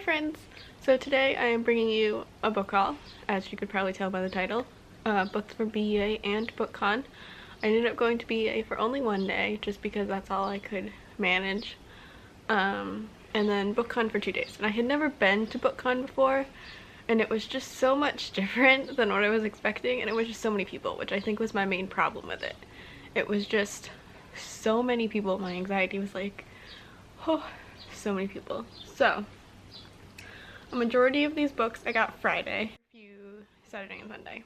friends! So today I am bringing you a book haul, as you could probably tell by the title. Books for BEA and BookCon. I ended up going to BEA for only one day, just because that's all I could manage. And then BookCon for 2 days. And I had never been to BookCon before, and it was just so much different than what I was expecting, and it was just so many people, which I think was my main problem with it. It was just so many people. My anxiety was like, oh, so many people. So a majority of these books I got Friday, a few Saturday and Sunday.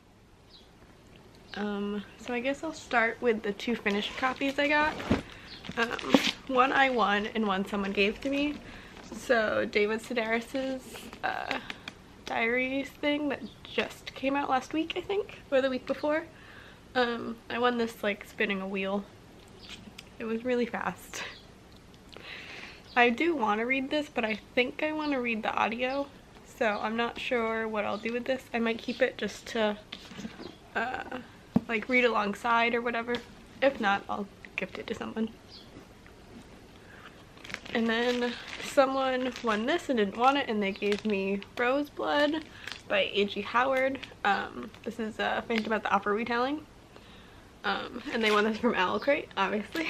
So I guess I'll start with the 2 finished copies I got. One I won and one someone gave to me. So David Sedaris's diaries thing that just came out last week, I think, or the week before. I won this like spinning a wheel. It was really fast. I do want to read this, but I think I want to read the audio, so I'm not sure what I'll do with this. I might keep it just to like read alongside or whatever. If not, I'll gift it to someone. And then someone won this and didn't want it, and they gave me Roseblood by A.G. Howard. This is a Phantom at the Opera retelling. And they won this from Owl Crate, obviously.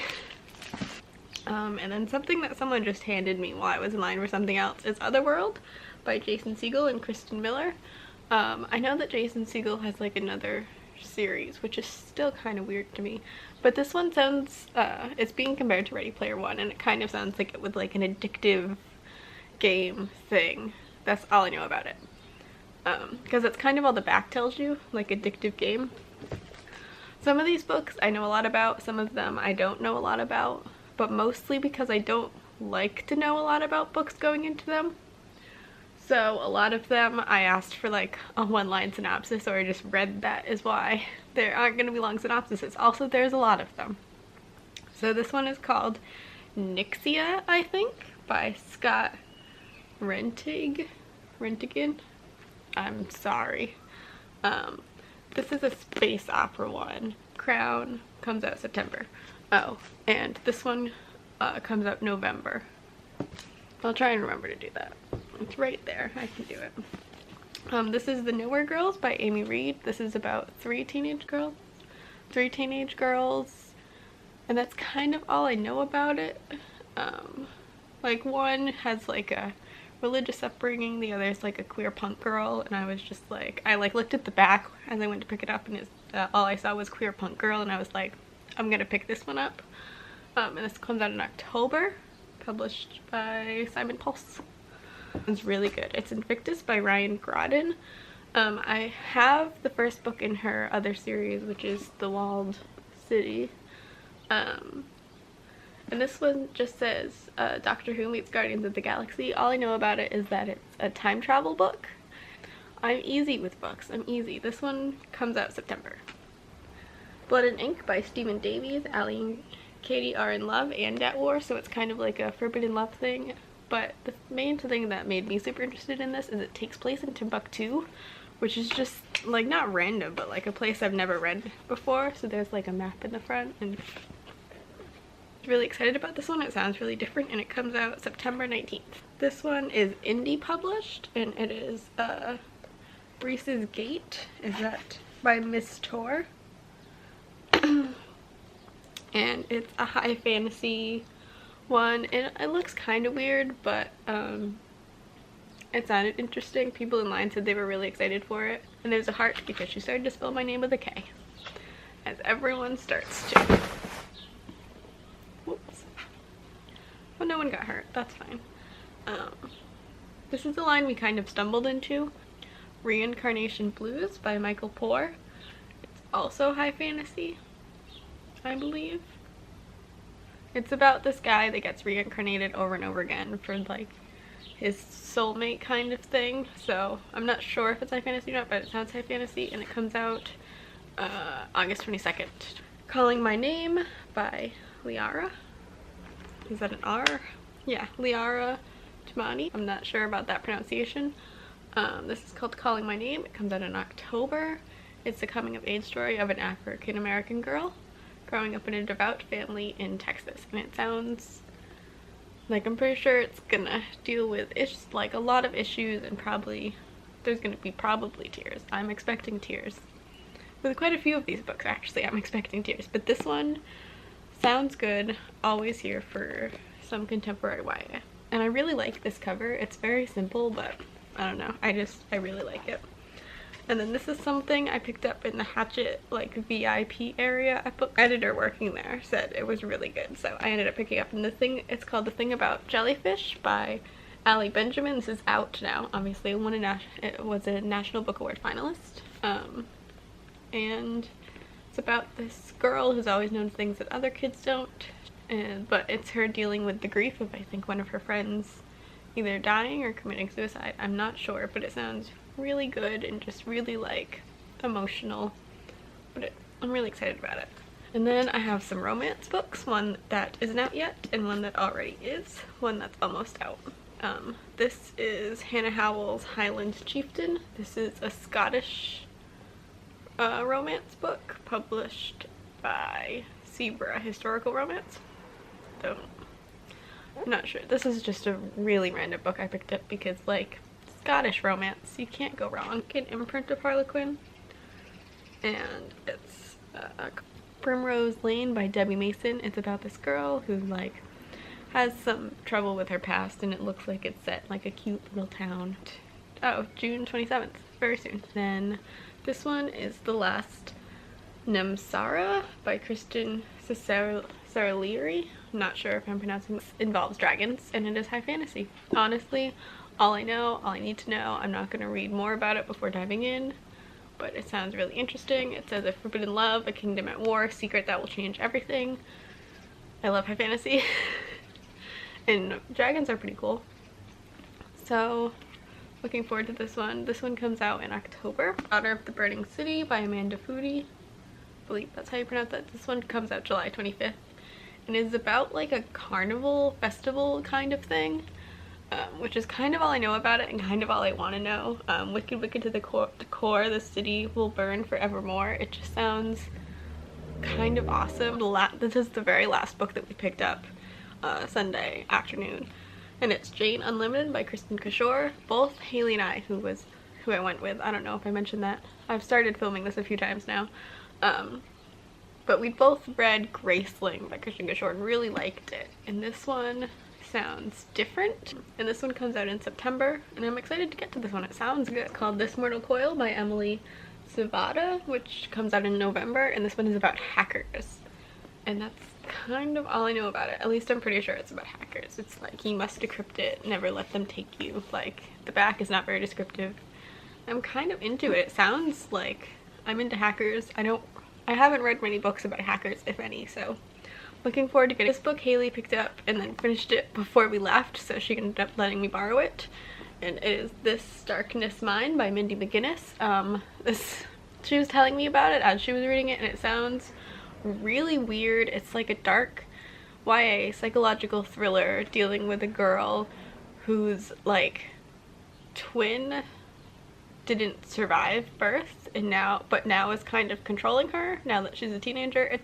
And then something that someone just handed me while I was in line for something else is Otherworld by Jason Segel and Kristen Miller. I know that Jason Segel has like another series, which is still kind of weird to me, but this one sounds, it's being compared to Ready Player One, and it kind of sounds like it with like an addictive game thing. That's all I know about it. Because that's kind of all the back tells you, like addictive game. Some of these books I know a lot about, some of them I don't know a lot about, but mostly because I don't like to know a lot about books going into them. So a lot of them I asked for like a 1-line synopsis, or I just read that is why there aren't going to be long synopsises. Also, there's a lot of them. So this one is called Nixia, I think, by Scott Rentigan. I'm sorry. This is a space opera one. Crown comes out September. Oh, and this one comes out November. I'll try and remember to do that. It's right there. I can do it. This is The Nowhere Girls by Amy Reed. This is about 3 teenage girls. And that's kind of all I know about it. Like one has like a religious upbringing, the other is like a queer punk girl, and I was just like, I like looked at the back as I went to pick it up, and all I saw was queer punk girl, and I was like, I'm gonna pick this one up. And this comes out in October, published by Simon Pulse. It's really good. It's Invictus by Ryan Grodin. I have the first book in her other series, which is The Walled City. And this one just says Doctor Who meets Guardians of the Galaxy. All I know about it is that it's a time travel book. I'm easy with books. I'm easy. This one comes out September. Blood and Ink by Stephen Davies. Allie and Katie are in love and at war, so it's kind of like a forbidden love thing. But the main thing that made me super interested in this is it takes place in Timbuktu, which is just like not random, but like a place I've never read before. So there's like a map in the front, and I'm really excited about this one. It sounds really different, and it comes out September 19th. This one is indie published, and it is Reese's Gate. Is that by Miss Tor? And it's a high fantasy one, and it looks kind of weird, but it sounded interesting. People in line said they were really excited for it. And there's a heart because she started to spell my name with a K, as everyone starts to. Whoops. Oh, no one got hurt. That's fine. This is a line we kind of stumbled into. Reincarnation Blues by Michael Poore. It's also high fantasy, I believe. It's about this guy that gets reincarnated over and over again for like his soulmate kind of thing. So I'm not sure if it's high fantasy or not, but it sounds high fantasy, and it comes out August 22nd. Calling My Name by Liara. Is that an R? Yeah, Liara Tamani. I'm not sure about that pronunciation. This is called Calling My Name. It comes out in October. It's the coming of age story of an African American girl growing up in a devout family in Texas, and it sounds Like, I'm pretty sure it's gonna deal with like a lot of issues, and probably there's gonna be probably tears. I'm expecting tears. With quite a few of these books, actually, I'm expecting tears. But this one sounds good. Always here for some contemporary YA. And I really like this cover. It's very simple, but I don't know. I really like it. And then this is something I picked up in the Hatchet like VIP area. A book editor working there said it was really good, so I ended up picking up. And it's called The Thing About Jellyfish by Ali Benjamin. This is out now. Obviously, it was a National Book Award finalist. And it's about this girl who's always known things that other kids don't, but it's her dealing with the grief of, I think, one of her friends either dying or committing suicide. I'm not sure, but it sounds really good and just really like emotional, but I'm really excited about it. And then I have some romance books, one that isn't out yet and one that already is, one that's almost out. This is Hannah Howell's Highland Chieftain. This is a Scottish romance book published by Zebra Historical Romance. So I'm not sure. This is just a really random book I picked up because, like, Scottish romance, you can't go wrong. An imprint of Harlequin, and it's Primrose Lane by Debbie Mason. It's about this girl who like has some trouble with her past, and it looks like it's set in like a cute little town. Oh, June 27th, very soon. Then this one is The Last Namsara by Kristen Saralieri. I'm not sure if I'm pronouncing this. Involves dragons, and it is high fantasy. Honestly, all I know, all I need to know. I'm not going to read more about it before diving in, but it sounds really interesting. It says a forbidden love, a kingdom at war, a secret that will change everything. I love high fantasy. And dragons are pretty cool. So looking forward to this one. This one comes out in October. Daughter of the Burning City by Amanda Foody. I believe that's how you pronounce that. This one comes out July 25th. And is about like a carnival festival kind of thing. Which is kind of all I know about it and kind of all I want to know. Wicked, wicked to the core, the city will burn forevermore. It just sounds kind of awesome. This is the very last book that we picked up Sunday afternoon. And it's Jane Unlimited by Kristen Kishore. Both Haley and I, who I went with, I don't know if I mentioned that. I've started filming this a few times now. But we both read Graceling by Kristen Kishore and really liked it. And this one sounds different. And this one comes out in September. And I'm excited to get to this one. It sounds good. It's called This Mortal Coil by Emily Savada, which comes out in November. And this one is about hackers. And that's kind of all I know about it. At least I'm pretty sure it's about hackers. It's like you must decrypt it, never let them take you. Like, the back is not very descriptive. I'm kind of into it. It sounds like I'm into hackers. I haven't read many books about hackers, if any, so looking forward to getting this book. Haley picked up and then finished it before we left, so she ended up letting me borrow it. And it is This Darkness Mine by Mindy McGinnis. She was telling me about it as she was reading it, and it sounds really weird. It's like a dark YA psychological thriller dealing with a girl whose like twin didn't survive birth and now is kind of controlling her now that she's a teenager. It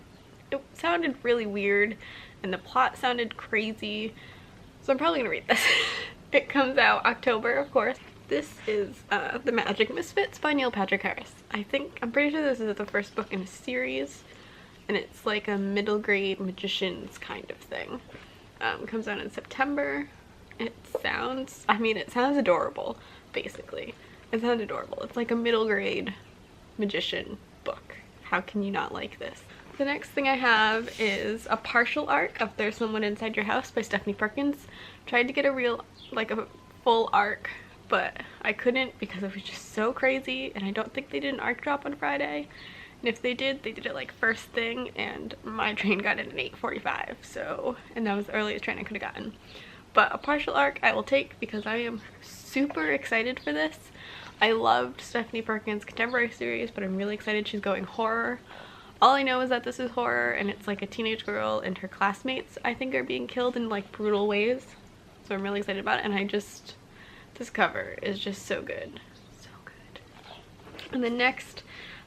sounded really weird and the plot sounded crazy, so I'm probably gonna read this. It comes out October, of course. This is The Magic Misfits by Neil Patrick Harris. I'm pretty sure this is the first book in a series, and it's like a middle grade magicians kind of thing. It comes out in September. It sounds adorable, basically. It sounds adorable. It's like a middle grade magician book. How can you not like this? The next thing I have is a partial arc of There's Someone Inside Your House by Stephanie Perkins. Tried to get a full arc, but I couldn't because it was just so crazy, and I don't think they did an arc drop on Friday. And if they did it like first thing, and my train got in at 8:45, so, and that was the earliest train I could have gotten. But a partial arc I will take because I am super excited for this. I loved Stephanie Perkins' contemporary series, but I'm really excited she's going horror. All I know is that this is horror, and it's like a teenage girl and her classmates, I think, are being killed in like brutal ways. So I'm really excited about it, and this cover is just so good. So good. And then next,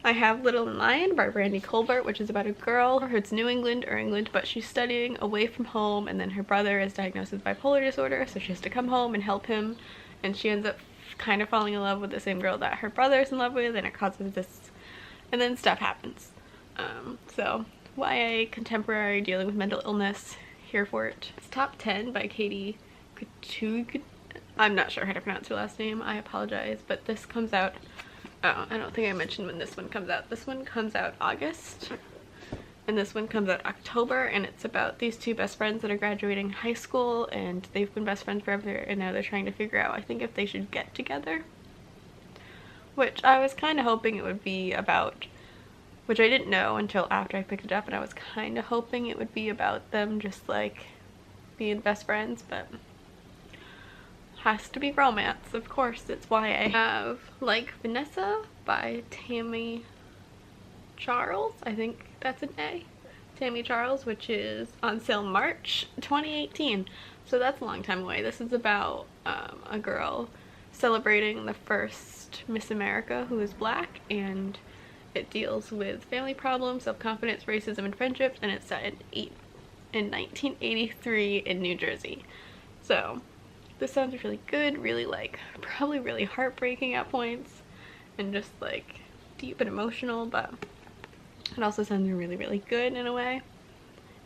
I have Little and Lion by Brandy Colbert, which is about a girl who's New England or England, but she's studying away from home, and then her brother is diagnosed with bipolar disorder, so she has to come home and help him, and she ends up kind of falling in love with the same girl that her brother's in love with, and it causes this, and then stuff happens. So YA contemporary dealing with mental illness, here for it. It's top 10 by Katie Kutug. I'm not sure how to pronounce her last name, I apologize, but this comes out, I don't think I mentioned when this one comes out. This one comes out August, and this one comes out October, and it's about these two best friends that are graduating high school, and they've been best friends forever, and now they're trying to figure out, I think, if they should get together. Which I was kind of hoping it would be about, which I didn't know until after I picked it up, and I was kind of hoping it would be about them just like being best friends, but has to be romance, of course, it's YA. I have Like Vanessa by Tammy Charles, I think that's an A. Tammy Charles, which is on sale March 2018, so that's a long time away. This is about a girl celebrating the first Miss America who is black, and it deals with family problems, self-confidence, racism, and friendships, and it's set in 1983 in New Jersey. So this sounds really good, really like probably really heartbreaking at points, and just like deep and emotional, but it also sounds really, really good in a way.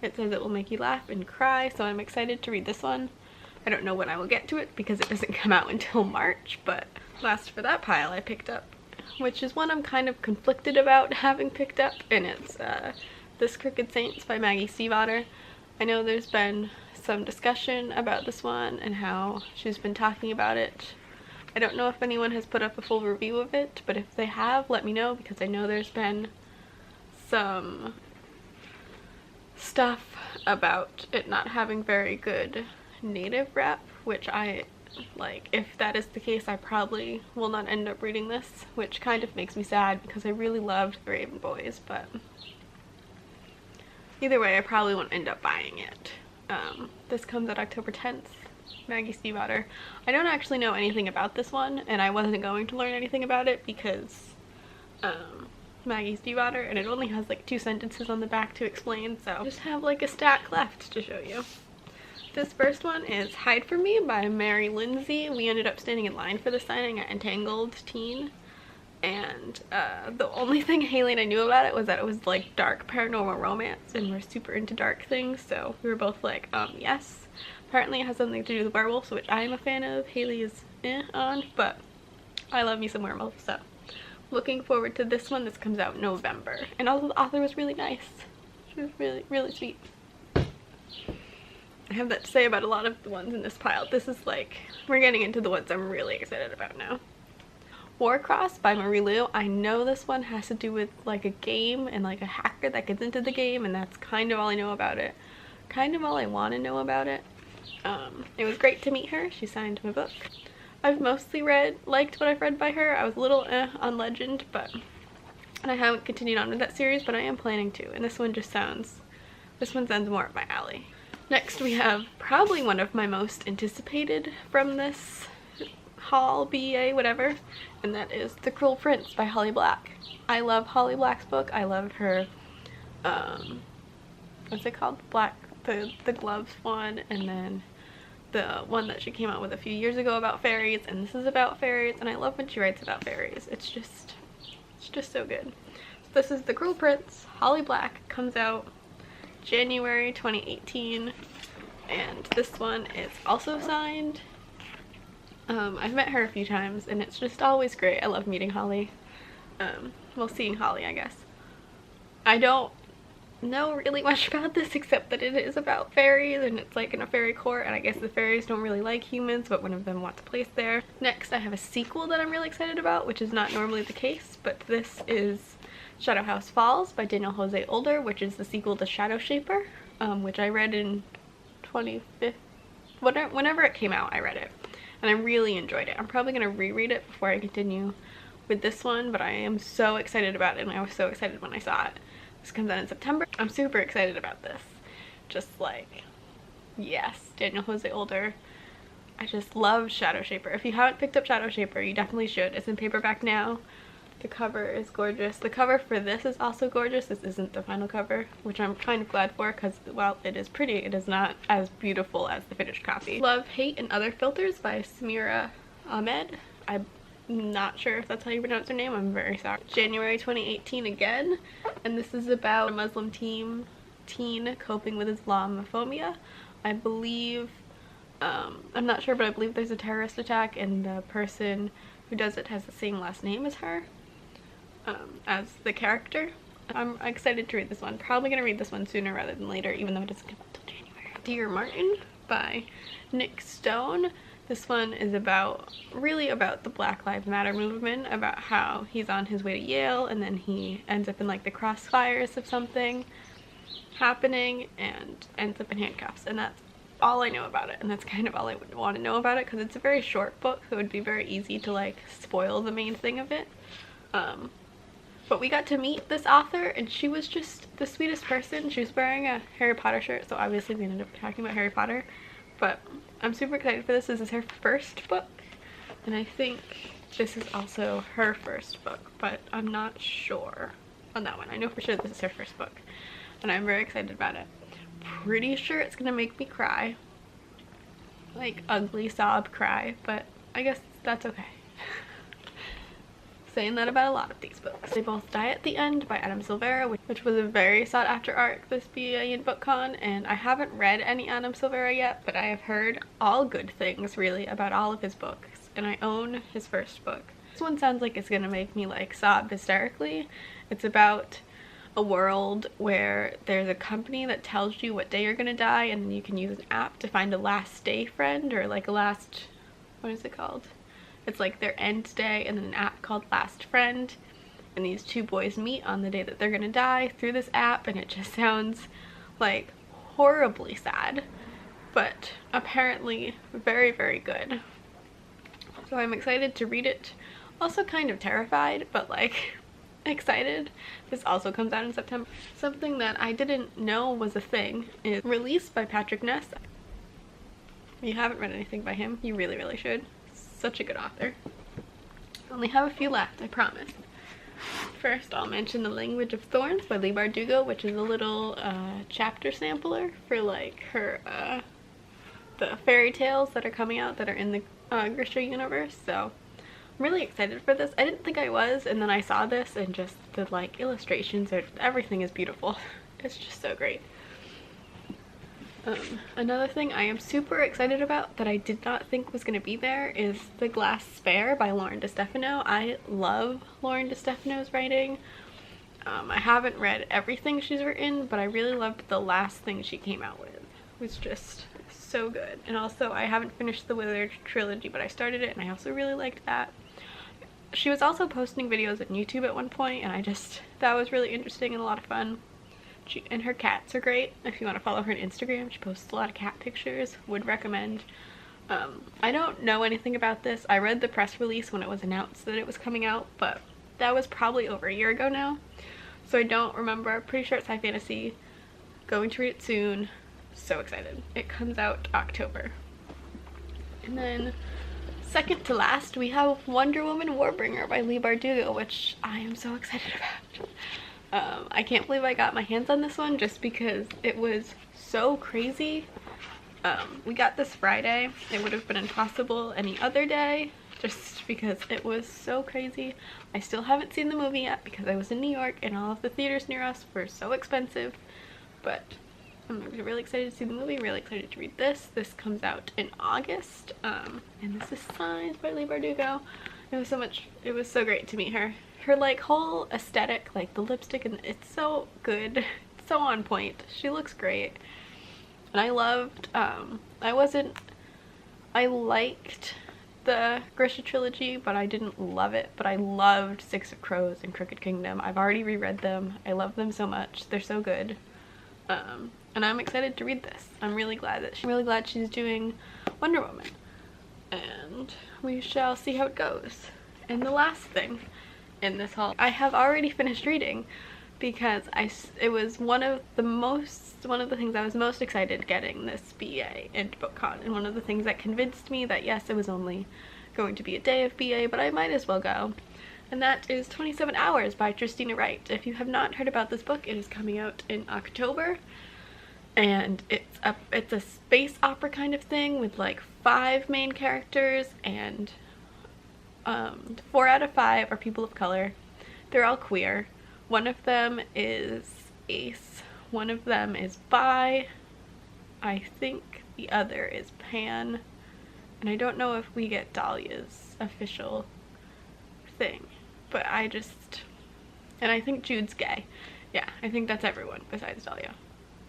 It says it will make you laugh and cry, so I'm excited to read this one. I don't know when I will get to it because it doesn't come out until March, but last for that pile I picked up, which is one I'm kind of conflicted about having picked up, and it's This Crooked Saints by Maggie Stiefvater. I know there's been some discussion about this one and how she's been talking about it. I don't know if anyone has put up a full review of it, but if they have, let me know, because I know there's been some stuff about it not having very good native rep, which I like. If that is the case, I probably will not end up reading this, which kind of makes me sad because I really loved The Raven Boys, but either way I probably won't end up buying it. This comes out October 10th, Maggie Stiefvater. I don't actually know anything about this one, and I wasn't going to learn anything about it because Maggie Stiefvater, and it only has like 2 sentences on the back to explain, so I just have like a stack left to show you. This first one is Hide From Me by Mary Lindsay. We ended up standing in line for the signing at Entangled Teen, and the only thing Haley and I knew about it was that it was like dark paranormal romance, and we're super into dark things, so we were both like, yes. Apparently it has something to do with werewolves, which I am a fan of. Haley is on, but I love me some werewolves, so looking forward to this one. This comes out in November, and also the author was really nice. She was really, really sweet. I have that to say about a lot of the ones in this pile. This is like, we're getting into the ones I'm really excited about now. Warcross by Marie Lu. I know this one has to do with like a game and like a hacker that gets into the game, and that's kind of all I know about it. Kind of all I want to know about it. It was great to meet her. She signed my book. I've mostly liked what I've read by her. I was a little on Legend, and I haven't continued on with that series, but I am planning to, and this one sounds more up my alley. Next we have probably one of my most anticipated from this haul, BA, whatever, and that is The Cruel Prince by Holly Black. I love Holly Black's book. I love her, what's it called? The gloves one, and then the one that she came out with a few years ago about fairies, and this is about fairies, and I love when she writes about fairies. It's just so good. So this is The Cruel Prince, Holly Black, comes out January 2018, and this one is also signed. I've met her a few times, and it's just always great. I love meeting Holly. Well, seeing Holly, I guess. I don't know really much about this except that it is about fairies, and it's like in a fairy court, and I guess the fairies don't really like humans, but one of them wants a place there. Next, I have a sequel that I'm really excited about, which is not normally the case, but this is Shadow House Falls by Daniel Jose Older, which is the sequel to Shadow Shaper, which I read in 2015. Whenever it came out, I read it, and I really enjoyed it. I'm probably going to reread it before I continue with this one, but I am so excited about it, and I was so excited when I saw it. This comes out in September. I'm super excited about this. Just like, yes, Daniel Jose Older. I just love Shadow Shaper. If you haven't picked up Shadow Shaper, you definitely should. It's in paperback now. The cover is gorgeous. The cover for this is also gorgeous. This isn't the final cover, which I'm kind of glad for because while it is pretty, it is not as beautiful as the finished copy. Love, Hate, and Other Filters by Samira Ahmed. I'm not sure if that's how you pronounce her name. I'm very sorry. January 2018 again, and this is about a Muslim teen coping with Islamophobia. I believe, I'm not sure, but I believe there's a terrorist attack and the person who does it has the same last name as her, as the character. I'm excited to read this one. Probably gonna read this one sooner rather than later, even though it doesn't come out till January. Dear Martin by Nick Stone. This one is really about the Black Lives Matter movement, about how he's on his way to Yale and then he ends up in like the crossfires of something happening and ends up in handcuffs, and that's all I know about it, and that's kind of all I would want to know about it because it's a very short book, so it would be very easy to like spoil the main thing of it. But we got to meet this author and she was just the sweetest person. She was wearing a Harry Potter shirt, so obviously we ended up talking about Harry Potter, but I'm super excited for this. This is her first book, and I think this is also her first book, but I'm not sure on that one. I know for sure this is her first book, and I'm very excited about it. Pretty sure it's gonna make me cry, like ugly sob cry, but I guess that's okay. Saying that about a lot of these books. They Both Die at the End by Adam Silvera, which was a very sought after arc this BA in BookCon, and I haven't read any Adam Silvera yet, but I have heard all good things really about all of his books, and I own his first book. This one sounds like it's gonna make me like sob hysterically. It's about a world where there's a company that tells you what day you're gonna die, and then you can use an app to find a last day friend, or like a last, what is it called? It's like their end day, and then an app called Last Friend, and these two boys meet on the day that they're gonna die through this app, and it just sounds like horribly sad, but apparently very, very good. So I'm excited to read it. Also kind of terrified, but like excited. This also comes out in September. Something that I didn't know was a thing is Released by Patrick Ness. If you haven't read anything by him, you really, really should. Such a good author. I only have a few left, I promise. First, I'll mention The Language of Thorns by Leigh Bardugo, which is a little chapter sampler for like her the fairy tales that are coming out that are in the Grisha universe. So I'm really excited for this. I didn't think I was, and then I saw this and just the like illustrations, everything is beautiful. It's just so great. Another thing I am super excited about that I did not think was going to be there is The Glass Spare by Lauren DeStefano. I love Lauren DeStefano's writing. I haven't read everything she's written, but I really loved the last thing she came out with. It was just so good. And also, I haven't finished the Withered trilogy, but I started it and I also really liked that. She was also posting videos on YouTube at one point, and that was really interesting and a lot of fun. And her cats are great. If you want to follow her on Instagram, she posts a lot of cat pictures. Would recommend. I don't know anything about this. I read the press release when it was announced that it was coming out, but that was probably over a year ago now, so I don't remember. Pretty sure it's high fantasy. Going to read it soon. So excited. It comes out October. And then second to last, we have Wonder Woman Warbringer by Leigh Bardugo, which I am so excited about. I can't believe I got my hands on this one just because it was so crazy. We got this Friday. It would have been impossible any other day just because it was so crazy. I still haven't seen the movie yet because I was in New York and all of the theaters near us were so expensive, but I'm really excited to see the movie, really excited to read this. This comes out in August, and this is signed by Leigh Bardugo. It was so great to meet her. Her like whole aesthetic, like the lipstick, and it's so good. It's so on point. She looks great. And I loved, I liked the Grisha trilogy, but I didn't love it. But I loved Six of Crows and Crooked Kingdom. I've already reread them. I love them so much. They're so good. And I'm excited to read this. I'm really glad she's doing Wonder Woman. And we shall see how it goes. And the last thing in this haul, I have already finished reading because it was one of the things I was most excited getting this BA into BookCon, and one of the things that convinced me that yes, it was only going to be a day of BA, but I might as well go. and that is 27 Hours by Tristina Wright. If you have not heard about this book, it is coming out in October, and it's a space opera kind of thing with like 5 main characters, and 4 out of 5 are people of color. They're all queer. One of them is ace, one of them is bi, I think the other is pan, and I don't know if we get Dahlia's official thing, but and I think Jude's gay. Yeah, I think that's everyone besides Dahlia.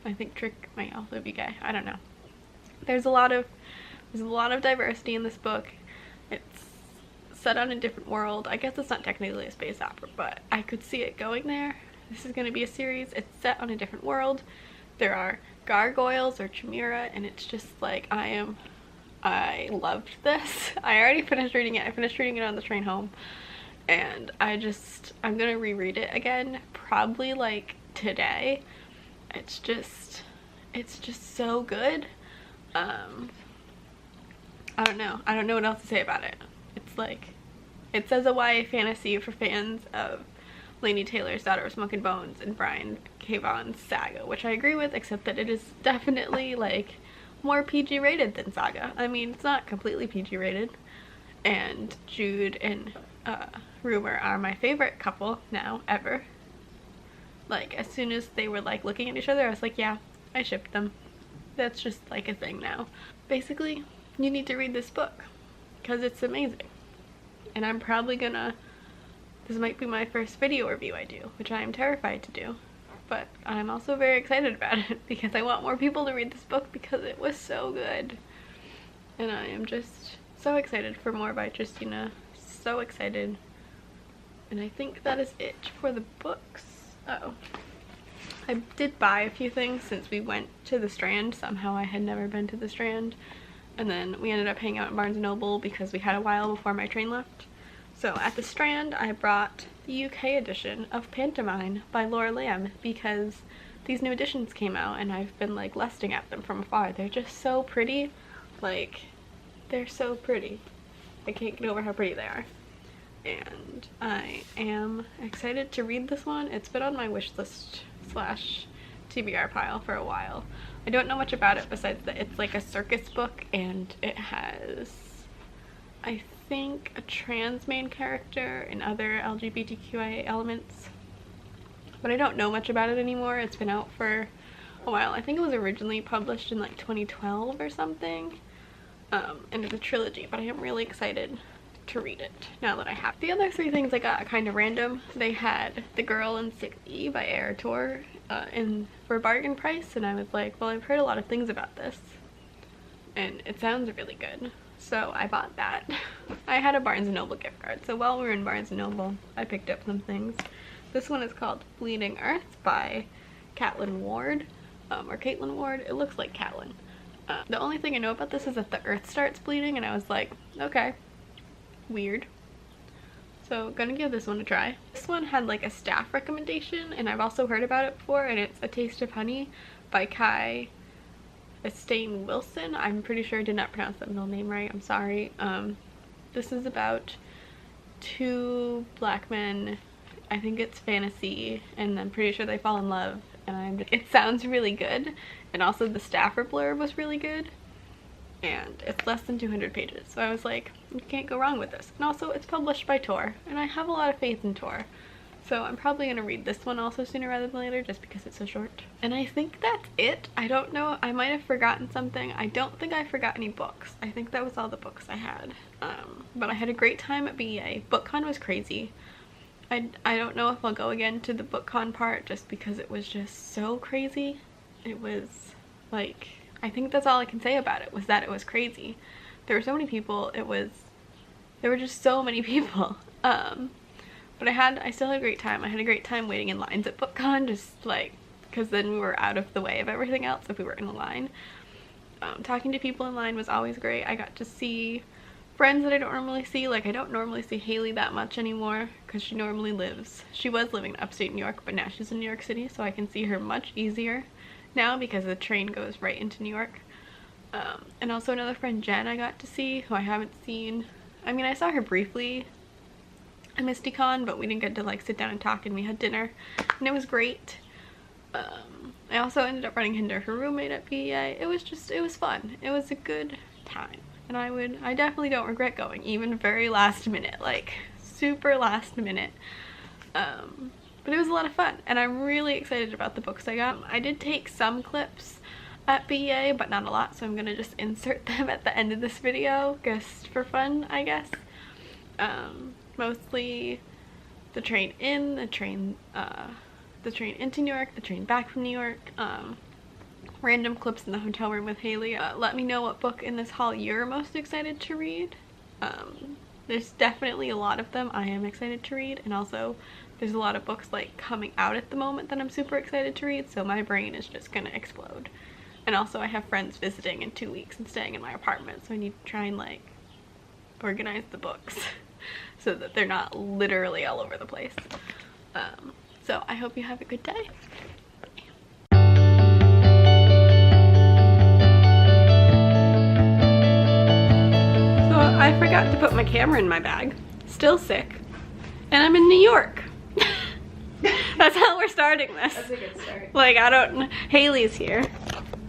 I think Trick might also be gay. I don't know. There's a lot of diversity in this book. It's set on a different world. I guess it's not technically a space opera, but I could see it going there. This is going to be a series. It's set on a different world. There are gargoyles or chimera, and it's just like I loved this. I already finished reading it. I finished reading it on the train home, and I'm gonna reread it again probably like today. It's just so good. I don't know what else to say about it. It's like, it says a YA fantasy for fans of Laini Taylor's Daughter of Smoke and Bones and Brian K. Vaughan's Saga, which I agree with, except that it is definitely like more PG rated than Saga. I mean, it's not completely PG rated, and Jude and Rumor are my favorite couple now ever. Like, as soon as they were like looking at each other, I was like, yeah, I shipped them. That's just like a thing now. Basically, you need to read this book because it's amazing, and I'm probably gonna, this might be my first video review I do, which I am terrified to do, but I'm also very excited about it because I want more people to read this book because it was so good, and I am just so excited for more by Tristina. So excited. And I think that is it for the books. Oh, I did buy a few things since we went to the Strand. Somehow I had never been to the Strand, and then we ended up hanging out in Barnes & Noble because we had a while before my train left. So at the Strand I brought the UK edition of Pantomime by Laura Lamb because these new editions came out and I've been like lusting at them from afar. They're just so pretty. Like, they're so pretty. I can't get over how pretty they are. And I am excited to read this one. It's been on my wish list / TBR pile for a while. I don't know much about it besides that it's like a circus book, and it has, I think, a trans main character and other LGBTQIA elements. But I don't know much about it anymore. It's been out for a while. I think it was originally published in like 2012 or something. And it's a trilogy, but I am really excited to read it now that I have. The other 3 things I got kind of random. They had The Girl in 6E by Erator for a bargain price, and I was like, well, I've heard a lot of things about this and it sounds really good, so I bought that. I had a Barnes & Noble gift card, so while we were in Barnes & Noble I picked up some things. This one is called Bleeding Earth by Caitlin Ward, or Caitlin Ward. It looks like Caitlin. The only thing I know about this is that the earth starts bleeding, and I was like, okay, weird. So gonna give this one a try. This one had like a staff recommendation, and I've also heard about it before, and it's A Taste of Honey by Kai Estain Wilson. I'm pretty sure I did not pronounce that middle name right. I'm sorry. This is about 2 black men. I think it's fantasy, and I'm pretty sure they fall in love, and it sounds really good. And also the staffer blurb was really good, and it's less than 200 pages, so I was like, you can't go wrong with this. And also it's published by Tor, and I have a lot of faith in Tor, so I'm probably gonna read this one also sooner rather than later just because it's so short. And I think that's it. I don't know, I might have forgotten something. I don't think I forgot any books. I think that was all the books I had. But I had a great time at BEA. BookCon was crazy. I don't know if I'll go again to the BookCon part just because it was just so crazy. It was like, I think that's all I can say about it, was that it was crazy. There were so many people. There were just so many people. But I still had a great time. I had a great time waiting in lines at BookCon, just like, because then we were out of the way of everything else if we were in a line. Talking to people in line was always great. I got to see friends that I don't normally see. Like, I don't normally see Haley that much anymore because she was living in upstate New York, but now she's in New York City, so I can see her much easier now because the train goes right into New York. And also another friend, Jen, I got to see, who I haven't seen. I mean, I saw her briefly MistyCon, but we didn't get to like sit down and talk, and we had dinner and it was great. I also ended up running into her roommate at BEA. It was fun. It was a good time, and I definitely don't regret going, even very last minute, like super last minute. But it was a lot of fun, and I'm really excited about the books I got. I did take some clips at BEA, but not a lot, so I'm gonna just insert them at the end of this video, just for fun, I guess. Mostly the train in, the train into New York, the train back from New York, random clips in the hotel room with Haley. Let me know what book in this haul you're most excited to read. There's definitely a lot of them I am excited to read, and also there's a lot of books like coming out at the moment that I'm super excited to read, so my brain is just gonna explode. And also I have friends visiting in 2 weeks and staying in my apartment, so I need to try and like organize the books so that they're not literally all over the place. So I hope you have a good day. So I forgot to put my camera in my bag. Still sick. And I'm in New York. That's how we're starting this. That's a good start. Like, Haley's here.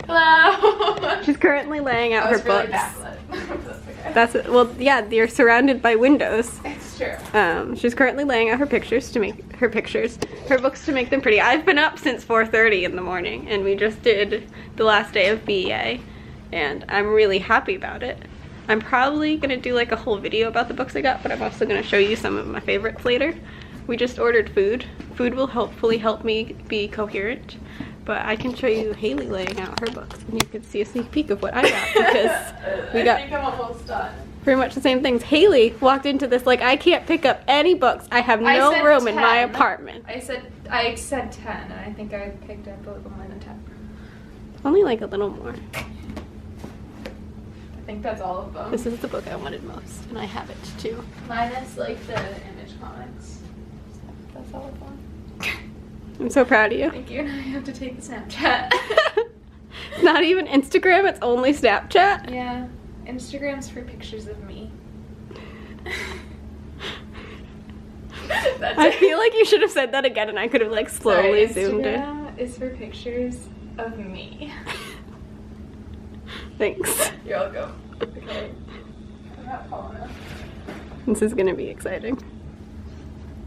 Hello! She's currently laying out her really books. That's okay. Well, yeah, you're surrounded by windows. It's true. She's currently laying out her books to make them pretty. I've been up since 4:30 in the morning, and we just did the last day of BEA, and I'm really happy about it. I'm probably gonna do like a whole video about the books I got, but I'm also gonna show you some of my favorites later. We just ordered food. Food will hopefully help me be coherent. But I can show you Haley laying out her books, and you can see a sneak peek of what I got, because we got I think I'm almost done. pretty much the same things. Haley walked into this like, I can't pick up any books. I have no room in my apartment. I said 10, and I think I picked up a little more than 10. Only like a little more. I think that's all of them. This is the book I wanted most, and I have it too. Minus like the Image comics. That's all of them. I'm so proud of you. Thank you. Now I have to take the Snapchat. It's not even Instagram, it's only Snapchat. Yeah. Instagram's for pictures of me. I feel like you should have said that again, and I could have like slowly zoomed in. Instagram is for pictures of me. Thanks. You're welcome. Okay. I'm not tall enough. This is gonna be exciting. Do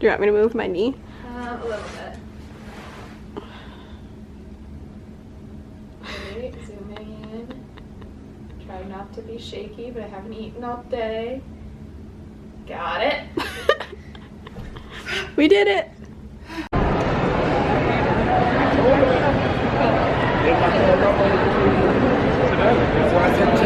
you want me to move my knee? A little bit. Okay, zooming in. Try not to be shaky, but I haven't eaten all day. Got it. We did it. Today,